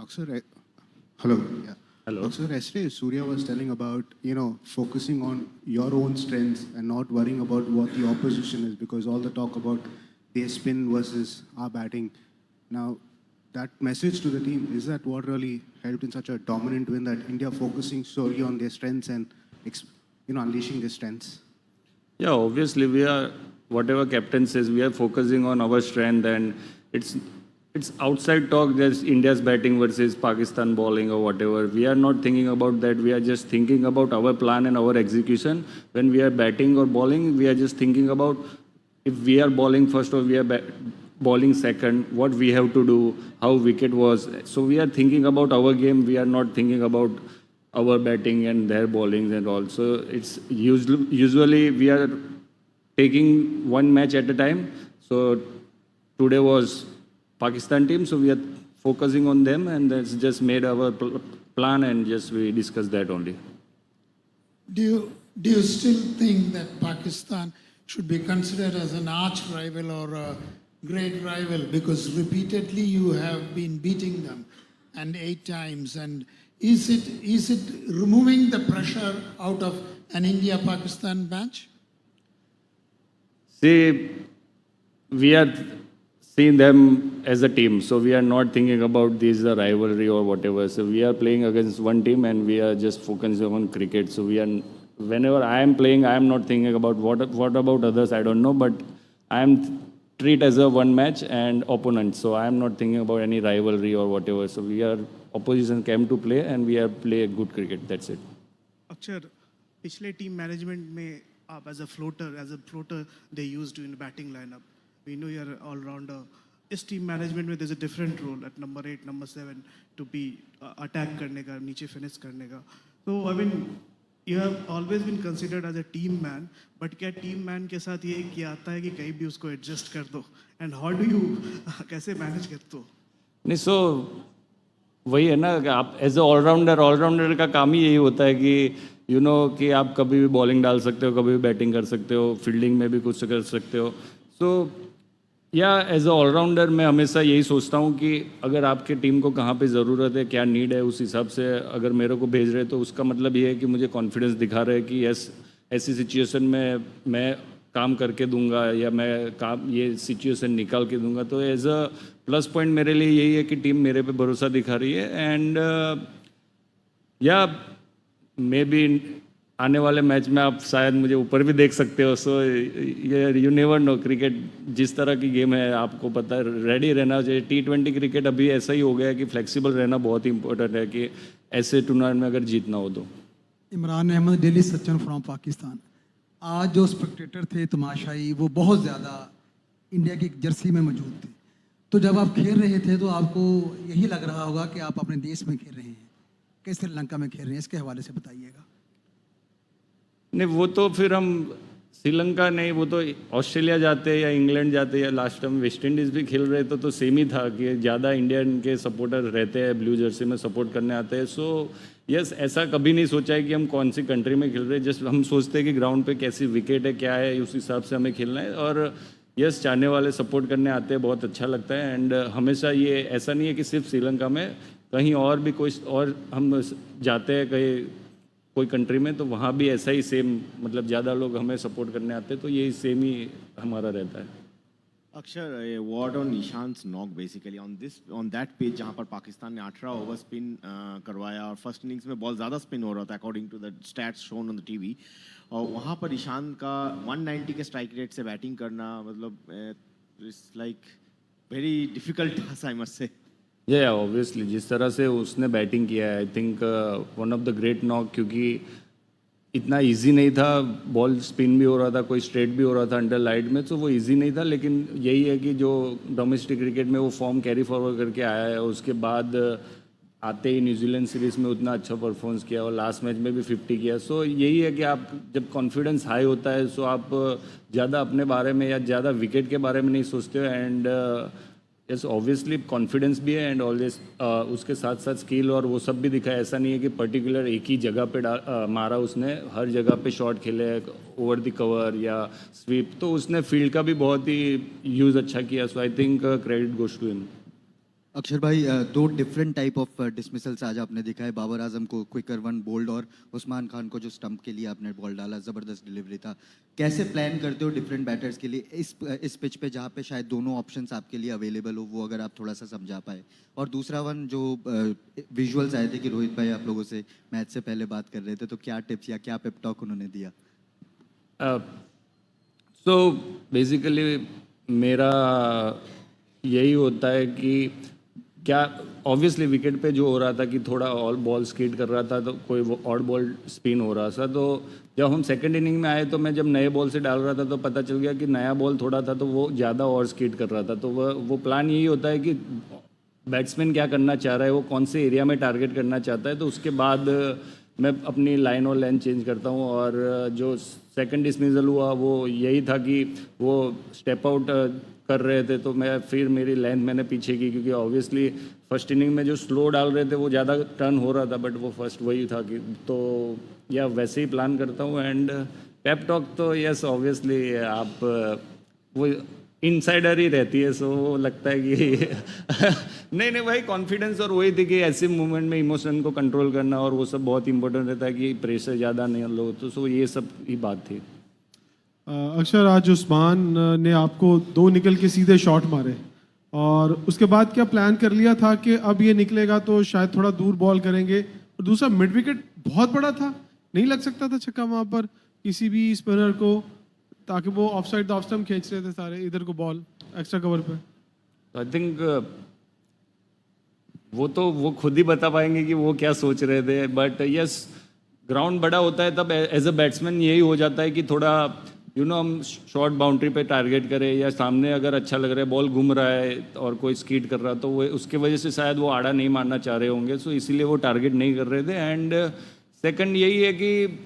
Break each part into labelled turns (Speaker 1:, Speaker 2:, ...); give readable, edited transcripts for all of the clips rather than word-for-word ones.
Speaker 1: Aksar, hello. Yeah.
Speaker 2: Hello.
Speaker 1: Aksar, yesterday Surya was telling about, focusing on your own strengths and not worrying about what the opposition is, because all the talk about their spin versus our batting. Now, that message to the team, is that what really helped in such a dominant win, that India focusing solely on their strengths and, unleashing their strengths?
Speaker 2: Yeah, obviously we are, whatever captain says, we are focusing on our strength, and it's outside talk. There's India's batting versus Pakistan bowling or whatever. We are not thinking about that. We are just thinking about our plan and our execution. When we are batting or bowling, we are just thinking about if we are bowling first or we are bowling second, what we have to do, how wicket was. So we are thinking about our game. We are not thinking about our batting and their bowlings and all. So it's usually we are taking one match at a time. So today was Pakistan team, so we are focusing on them, and that's just made our plan, and just we discussed that only.
Speaker 3: Do you still think that Pakistan should be considered as an arch rival or a great rival, because repeatedly you have been beating them, and 8 times, and is it removing the pressure out of an India-Pakistan match?
Speaker 2: See, we are seeing them as a team, so we are not thinking about this rivalry or whatever. So we are playing against one team, and we are just focusing on cricket. So we are, whenever I am playing, I am not thinking about what about others, I don't know, but I am treat as a one match and opponent. So I am not thinking about any rivalry or whatever. So we are, opposition came to play, and we are play good cricket. That's it.
Speaker 4: अक्षर, पिछले team management में आप as a floater they used you in batting lineup. We know you are allrounder. इस team management में there is a different role at number 8, number 7 to be attack करने का, नीचे finish करने का. तो I mean you have always been considered as a team man, but क्या team man के साथ ये क्या आता है कि कहीं भी उसको एडजस्ट कर दो, एंड हाउ डू यू कैसे मैनेज करते हो?
Speaker 2: नहीं, सो वही है ना कि आप एज ए ऑलराउंडर का काम ही यही होता है कि कि आप कभी भी बॉलिंग डाल सकते हो, कभी भी बैटिंग कर सकते हो, फील्डिंग में भी कुछ कर सकते हो. सो या एज ए ऑलराउंडर मैं हमेशा यही सोचता हूँ कि अगर आपके टीम को कहाँ पे ज़रूरत है, क्या नीड है, उस हिसाब से अगर मेरे को भेज रहे तो उसका मतलब ये है कि मुझे कॉन्फिडेंस दिखा रहे हैं कि यस, ऐसी सिचुएशन में मैं काम करके दूंगा, या मैं काम ये सिचुएशन निकाल के दूंगा. तो एज अ प्लस पॉइंट मेरे लिए यही है कि टीम मेरे पे भरोसा दिखा रही है. एंड या मे बी आने वाले मैच में आप शायद मुझे ऊपर भी देख सकते हो. So you never know, cricket जिस तरह की गेम है आपको पता है, रेडी रहना चाहिए. T20 क्रिकेट अभी ऐसा ही हो गया है कि फ्लेक्सिबल रहना बहुत ही इंपॉर्टेंट है कि ऐसे टूर्नामेंट में अगर जीतना हो तो.
Speaker 5: Imran Ahmed, daily Sachin from Pakistan. आज जो स्पेक्टेटर थे तमाशाई, वो बहुत ज़्यादा इंडिया की जर्सी में मौजूद थे. तो जब आप खेल रहे थे तो आपको यही लग रहा होगा कि आप अपने देश में खेल रहे हैं, कि श्रीलंका में खेल रहे हैं. इसके हवाले से बताइएगा.
Speaker 2: नहीं, वो तो फिर हम श्रीलंका नहीं, वो तो ऑस्ट्रेलिया जाते या इंग्लैंड जाते, या लास्ट टाइम वेस्ट इंडीज़ भी खेल रहे थे, तो सेम ही था कि ज़्यादा इंडियन के सपोर्टर रहते हैं, ब्लू जर्सी में सपोर्ट करने आते हैं. सो यस, ऐसा कभी नहीं सोचा है कि हम कौन सी कंट्री में खेल रहे हैं. जस्ट हम सोचते हैं कि ग्राउंड पे कैसी विकेट है, क्या है, उस हिसाब से हमें खेलना है. और यस, चाहने वाले सपोर्ट करने आते हैं, बहुत अच्छा लगता है. एंड हमेशा ये ऐसा नहीं है कि सिर्फ श्रीलंका में, कहीं और भी कोई और हम जाते हैं कहीं कोई कंट्री में, तो वहाँ भी ऐसा ही सेम, मतलब ज़्यादा लोग हमें सपोर्ट करने आते हैं, तो यही सेम ही हमारा रहता है.
Speaker 6: अक्षर, a word on Ishant knock basically on that page जहाँ पर पाकिस्तान ने 18 ओवर स्पिन करवाया, और फर्स्ट इनिंग्स में बहुत ज़्यादा स्पिन हो रहा था according to the stats shown on the TV. और वहाँ पर ईशांत का 190 के स्ट्राइक रेट से बैटिंग करना, मतलब it's like very difficult task, I must say.
Speaker 2: या ऑब्वियसली जिस तरह से उसने बैटिंग किया है, I think one of the great knock, क्योंकि इतना इजी नहीं था. बॉल स्पिन भी हो रहा था, कोई स्ट्रेट भी हो रहा था अंडर लाइट में, तो वो इजी नहीं था. लेकिन यही है कि जो डोमेस्टिक क्रिकेट में वो फॉर्म कैरी फॉरवर्ड करके आया है, उसके बाद आते ही न्यूजीलैंड सीरीज़ में उतना अच्छा परफॉर्मेंस किया, और लास्ट मैच में भी 50 किया. सो यही है कि आप जब कॉन्फिडेंस हाई होता है, सो आप ज़्यादा अपने बारे में या ज़्यादा विकेट के बारे में नहीं सोचते हो. एंड यस, ऑब्वियसली कॉन्फिडेंस भी है, एंड ऑलवेज उसके साथ साथ स्किल और वो सब भी दिखा है. ऐसा नहीं है कि पर्टिकुलर एक ही जगह पे मारा उसने, हर जगह पे शॉट खेले, ओवर द कवर या स्वीप. तो उसने फील्ड का भी बहुत ही यूज़ अच्छा किया. So I think credit goes to him.
Speaker 7: Akshar भाई, दो डिफरेंट टाइप ऑफ डिसमिसल्स आज आपने दिखाए। बाबर आजम को क्विकर वन बोल्ड, और उस्मान खान को जो स्टंप के लिए आपने बॉल डाला, ज़बरदस्त डिलीवरी था। कैसे प्लान करते हो डिफरेंट बैटर्स के लिए इस पिच पे जहाँ पे शायद दोनों ऑप्शंस आपके लिए अवेलेबल हो, वो अगर आप थोड़ा सा समझा पाए। और दूसरा वन, जो विजुअल्स आए थे कि रोहित भाई आप लोगों से मैच से पहले बात कर रहे थे, तो क्या टिप्स या क्या पेप टॉक उन्होंने दिया?
Speaker 2: सो बेसिकली मेरा यही होता है कि क्या ऑब्वियसली विकेट पे जो हो रहा था कि थोड़ा ऑल बॉल स्किड कर रहा था, तो कोई ऑड बॉल स्पिन हो रहा था। तो जब हम सेकंड इनिंग में आए तो मैं जब नए बॉल से डाल रहा था तो पता चल गया कि नया बॉल थोड़ा था तो वो ज़्यादा और स्किड कर रहा था। तो वो प्लान यही होता है कि बैट्समैन क्या करना चाह रहा है, वो कौन से एरिया में टारगेट करना चाहता है, तो उसके बाद मैं अपनी लाइन और लेंथ चेंज करता हूँ। और जो सेकंड डिसमिसल हुआ वो यही था कि वो स्टेप आउट कर रहे थे, तो मैं फिर मेरी लेंथ मैंने पीछे की, क्योंकि ऑब्वियसली फर्स्ट इनिंग में जो स्लो डाल रहे थे वो ज़्यादा टर्न हो रहा था, बट वो फर्स्ट वही था कि तो या वैसे ही प्लान करता हूँ। एंड पेप टॉक तो यस ऑब्वियसली आप वो इनसाइडर ही रहती है, सो वो लगता है कि नहीं भाई, कॉन्फिडेंस और वही थी कि ऐसे मूवमेंट में इमोशन को कंट्रोल करना और वो सब बहुत इंपॉर्टेंट रहता है कि प्रेशर ज़्यादा नहीं लो, तो सो ये सब ही बात थी।
Speaker 8: अक्षर, आज उस्मान ने आपको दो निकल के सीधे शॉट मारे, और उसके बाद क्या प्लान कर लिया था कि अब ये निकलेगा तो शायद थोड़ा दूर बॉल करेंगे? और दूसरा, मिड विकेट बहुत बड़ा था, नहीं लग सकता था छक्का वहां पर किसी भी स्पिनर को, ताकि वो ऑफ साइड ऑफ स्टंप खींच रहे थे सारे इधर को बॉल एक्स्ट्रा कवर पे?
Speaker 2: आई थिंक वो खुद ही बता पाएंगे कि वो क्या सोच रहे थे, बट यस ग्राउंड बड़ा होता है तब एज अ बैट्समैन यही हो जाता है कि थोड़ा हम शॉर्ट बाउंड्री पे टारगेट करें, या सामने अगर अच्छा लग रहा है, बॉल घूम रहा है और कोई स्कीड कर रहा है, तो वो उसके वजह से शायद वो आड़ा नहीं मारना चाह रहे होंगे, सो इसीलिए वो टारगेट नहीं कर रहे थे। एंड सेकंड यही है कि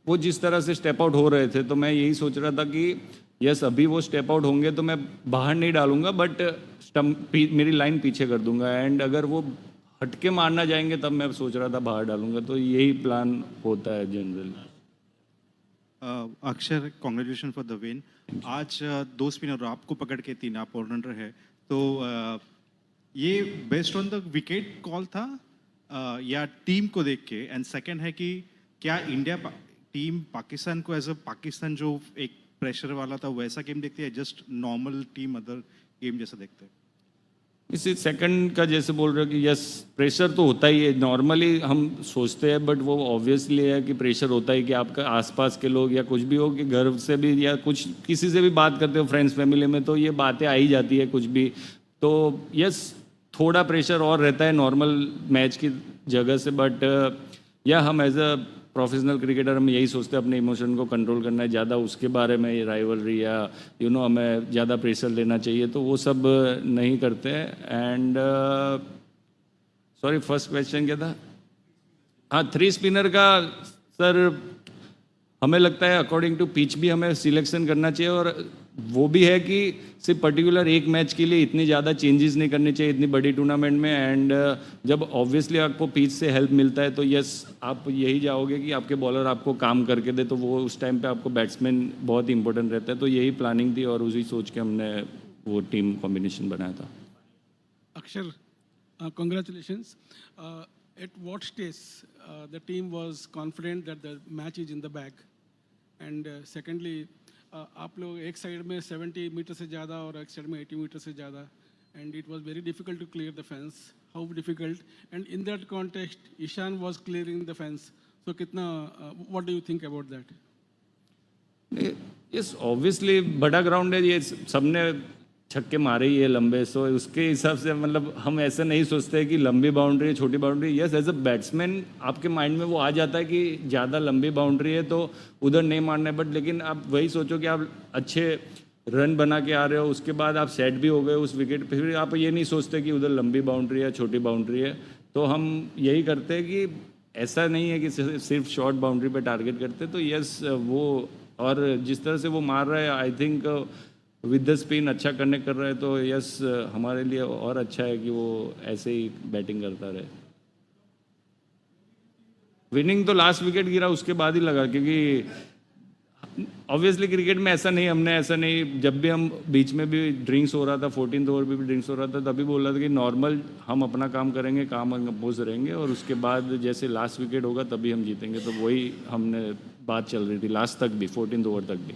Speaker 2: वो जिस तरह से स्टेप आउट हो रहे थे, तो मैं यही सोच रहा था कि यस अभी वो स्टेप आउट होंगे तो मैं बाहर नहीं डालूंगा, बट स्टम्प मेरी लाइन पीछे कर दूंगा, एंड अगर वो हटके मारना जाएंगे तब मैं सोच रहा था बाहर डालूंगा, तो यही प्लान होता है जनरली।
Speaker 9: अक्षर, कॉन्ग्रेचुलेशन फॉर द विन। आज दो स्पिनर आपको पकड़ के 3 आप ऑलराउंडर है, तो ये based on the wicket call था या टीम को देख के? एंड सेकंड है कि क्या इंडिया टीम पाकिस्तान को एज अ पाकिस्तान जो एक प्रेशर वाला था वैसा गेम देखते हैं, just normal team other game जैसा देखते हैं?
Speaker 2: इसी सेकंड का जैसे बोल रहे हो कि यस प्रेशर तो होता ही है, नॉर्मली हम सोचते हैं, बट वो ऑब्वियसली है कि प्रेशर होता है कि आपका आसपास के लोग या कुछ भी हो, कि घर से भी या कुछ किसी से भी बात करते हो फ्रेंड्स फैमिली में, तो ये बातें आ ही जाती है कुछ भी, तो यस थोड़ा प्रेशर और रहता है नॉर्मल मैच की जगह से, बट या हम एज अ प्रोफेशनल क्रिकेटर हम यही सोचते हैं अपने इमोशन को कंट्रोल करना है, ज़्यादा उसके बारे में ये राइवलरी या हमें ज़्यादा प्रेशर लेना चाहिए, तो वो सब नहीं करते हैं। एंड सॉरी फर्स्ट क्वेश्चन क्या था? हाँ, 3 स्पिनर का सर हमें लगता है अकॉर्डिंग टू पिच भी हमें सिलेक्शन करना चाहिए, और वो भी है कि सिर्फ पर्टिकुलर एक मैच के लिए इतनी ज़्यादा चेंजेस नहीं करने चाहिए इतनी बड़ी टूर्नामेंट में। एंड जब ऑब्वियसली आपको पिच से हेल्प मिलता है तो यस आप यही जाओगे कि आपके बॉलर आपको काम करके दे, तो वो उस टाइम पे आपको बैट्समैन बहुत इंपॉर्टेंट रहता है, तो यही प्लानिंग थी और उसी सोच के हमने वो टीम कॉम्बिनेशन बनाया था।
Speaker 10: Akshar, congratulations. At what stage the team was confident that the match is in the bag? And secondly, आप लोग एक साइड में 70 मीटर से ज़्यादा और एक साइड में 80 मीटर से ज़्यादा, and it was very difficult to clear the fence. How difficult? And in that context, Ishan was clearing the fence. So कितना what do you think about that?
Speaker 2: Yes obviously बड़ा ground है, ये सबने छक्के मारे ही है लंबे, सो उसके हिसाब से मतलब हम ऐसा नहीं सोचते कि लंबी बाउंड्री है छोटी boundary. Yes as a batsman आपके माइंड में वो आ जाता है कि ज़्यादा लंबी बाउंड्री है तो उधर नहीं मारना है, बट लेकिन आप वही सोचो कि आप अच्छे रन बना के आ रहे हो, उसके बाद आप सेट भी हो गए उस विकेट पे, फिर आप ये नहीं सोचते कि उधर लंबी बाउंड्री है छोटी बाउंड्री है, तो हम यही करते हैं कि ऐसा नहीं है कि सिर्फ शॉर्ट बाउंड्री पे टारगेट करते, तो यस वो और जिस तरह से वो मार रहा है I think with the spin अच्छा कनेक्ट कर रहा है, तो यस हमारे लिए और अच्छा है कि वो ऐसे ही बैटिंग करता रहे। विनिंग तो लास्ट विकेट गिरा उसके बाद ही लगा, क्योंकि ऑब्वियसली क्रिकेट में ऐसा नहीं, हमने ऐसा नहीं, जब भी हम बीच में भी ड्रिंक्स हो रहा था, 14th ओवर पे भी ड्रिंक्स हो रहा था, तभी बोल रहा था कि नॉर्मल हम अपना काम करेंगे, काम कंपोज रहेंगे, और उसके बाद जैसे लास्ट विकेट होगा तभी हम जीतेंगे। तो वही हमने बात चल रही थी लास्ट तक भी, 14th ओवर तक भी।